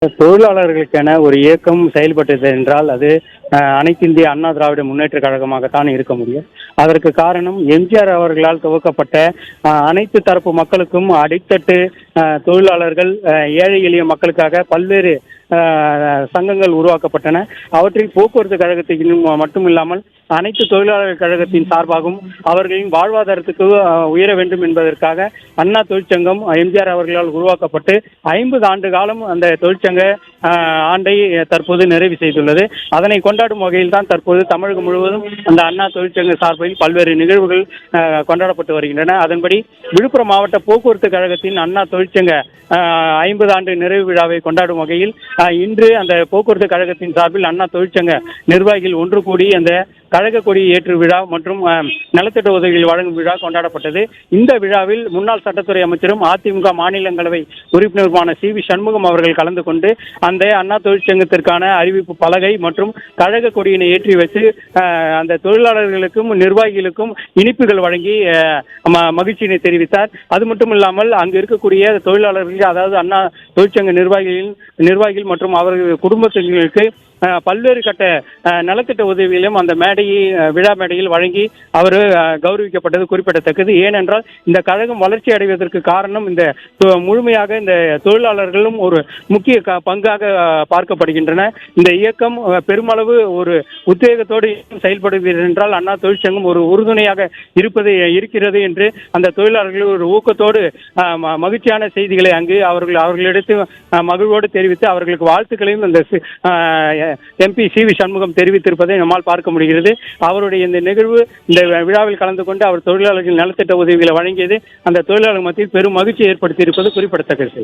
தொழிலாளர்களுக்கென ஒரு இயக்கம் செயல்பட்டது என்றால் அது அனைத்து இந்திய அண்ணா திராவிட முன்னேற்ற கழகமாகத்தான் இருக்க முடியும். அதற்கு காரணம் எம்ஜிஆர் அவர்களால் துவக்கப்பட்ட அனைத்து தரப்பு மக்களுக்கும் அடித்தட்டு தொழிலாளர்கள், ஏழை எளிய மக்களுக்காக பல்வேறு சங்கங்கள் உருவாக்கப்பட்டன. அவற்றில் போக்குவரத்து கழகத்தின் மட்டும் இல்லாமல் அனைத்து தொழிலாளர் கழகத்தின் சார்பாகவும் அவர்களின் வாழ்வாதாரத்துக்கு உயர வேண்டும் என்பதற்காக அண்ணா தொழிற்சங்கம் எம்ஜிஆர் அவர்களால் உருவாக்கப்பட்டு 50 ஆண்டு காலம் அந்த தொழிற்சங்க ஆண்டை தற்போது நிறைவு செய்துள்ளது. அதனை கொண்டாடும் வகையில் தான் தற்போது தமிழகம் முழுவதும் அந்த அண்ணா தொழிற்சங்க சார்பில் பல்வேறு நிகழ்வுகள் கொண்டாடப்பட்டு வருகின்றன. அதன்படி விழுப்புரம் மாவட்ட போக்குவரத்து கழகத்தின் அண்ணா தொழிற்சங்க 50 ஆண்டு நிறைவு விழாவை கொண்டாடும் வகையில் இன்று அந்த போக்குவரத்து கழகத்தின் சார்பில் அண்ணா தொழிற்சங்க நிர்வாகிகள் ஒன்று கூடி அந்த கழக கொடி ஏற்று விழா மற்றும் நலத்திட்ட உதவிகள் வழங்கும் விழா கொண்டாடப்பட்டது. இந்த விழாவில் முன்னாள் சட்டத்துறை அமைச்சரும் அதிமுக மாநிலங்களவை உறுப்பினருமான சி.வி. சண்முகம் அவர்கள் கலந்து கொண்டு அந்த அண்ணா தொழிற்சங்கத்திற்கான அறிவிப்பு பலகை மற்றும் கழக கொடியினை ஏற்றி வைத்து அந்த தொழிலாளர்களுக்கும் நிர்வாகிகளுக்கும் இனிப்புகள் வழங்கி மகிழ்ச்சியினை தெரிவித்தார். அது மட்டும் இல்லாமல் அங்கு இருக்கக்கூடிய தொழிலாளர்கள், அதாவது அண்ணா தொழிற்சங்க நிர்வாகிகள் மற்றும் அவர்கள் குடும்பத்தினருக்கு பல்வேறு கட்ட நலத்திட்ட உதவியிலும் அந்த விழா மேடையில் வழங்கி அவர் கௌரவிக்கப்பட்டது குறிப்பிடத்தக்கது. ஏனென்றால் இந்த கழகம் வளர்ச்சி அடைவதற்கு காரணம் இந்த முழுமையாக இந்த தொழிலாளர்களும் ஒரு முக்கிய பங்காக பார்க்கப்படுகின்றன. இந்த இயக்கம் பெருமளவு ஒரு உத்வேகத்தோடு செயல்படுகிறது என்றால் அண்ணா தொழிற்சங்கம் ஒரு உறுதுணையாக இருக்கிறது என்று அந்த தொழிலாளர்கள் ஒரு ஊக்கத்தோடு மகிழ்ச்சியான செய்திகளை அங்கு அவர்களிடத்து மகிழ்வோடு தெரிவித்து அவர்களுக்கு வாழ்த்துக்களையும் அந்த எம்பி சி.வி. சண்முகம் தெரிவித்திருப்பதை நம்மால் பார்க்க முடிகிறது. அவருடைய இந்த நிகழ்வு, இந்த விழாவில் கலந்து கொண்டு அவர் தொழிலாளர்கள் நலத்திட்ட உதவிகளை வழங்கியது அந்த தொழிலாளர் மத்தியில் பெரும் மகிழ்ச்சி ஏற்படுத்தி இருப்பது குறிப்பிடத்தக்கது.